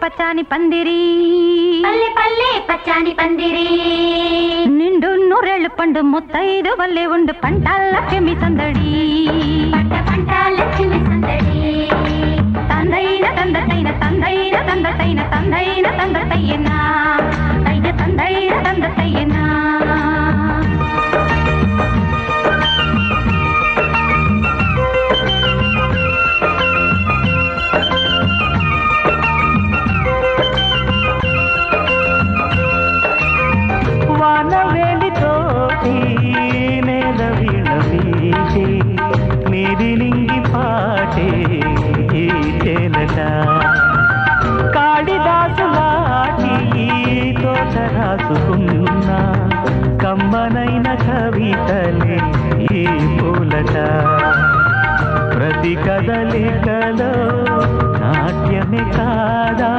పచ్చాని పందిరి పల్లె పల్లె పచ్చాని పందిరి నిండు నూరేళ్ళు పండు ముత్తైదు వల్లే ఉండు పంటాల లక్ష్మి సందడి పంట లక్ష్మి సందడి తందైన తందతైన తందైన తందతైన తందైన తందతయ్యనా తైన తందైన తందతయ్యనా నింగి పాటే కాళిదాసులాటి తోట రాసుకున్న కమ్మనైన కవితలే ఈ పూలట ప్రతి కదలికలో నాట్యమే కాదా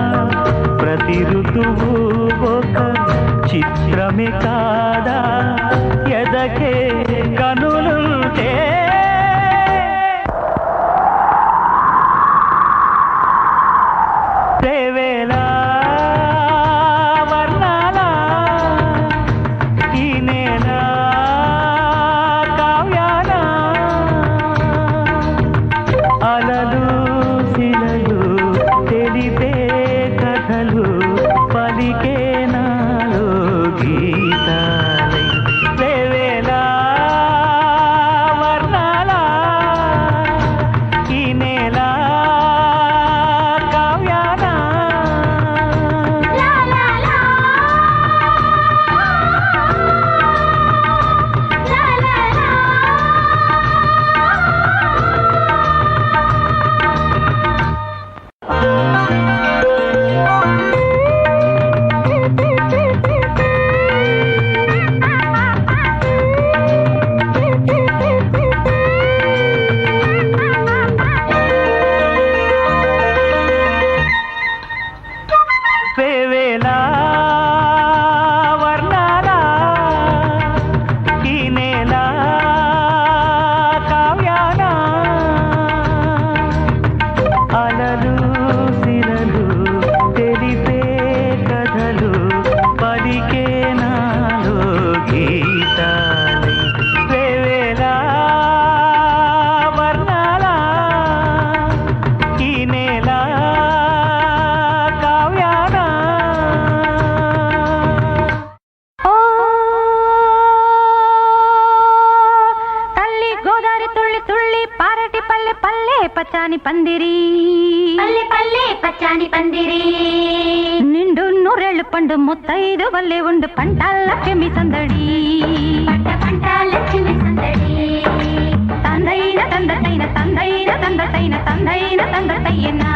ప్రతి ఋతువు ఒక చిత్రమే కాదా ఎదకే కనులుంటే దేవేలా వర్ణాల ఈ నేల కావ్యాల అలలు శిలలు తెలిపే కథలు పలికే నాలో గీతాలై దేవేలా వర్ణాల ఈ నేల వేవేలా వర్ణాల ఈ నేల కావ్యాల అలలు శిలలు తెలిపే కథలు పలికే నాలో గీతాలై వేవేలా వర్ణాల ఈ నేల పచ్చాని పందిరి పల్లె పల్లె పచ్చాని పందిరి నిండు నూరేళ్ళు పండు ముత్తైదు వల్లే ఉండు పంటాల లక్ష్మి సందడి పంట లక్ష్మి సందడి తందైన తందతైన తందైన తందతైన తందైన తందతయ్యనా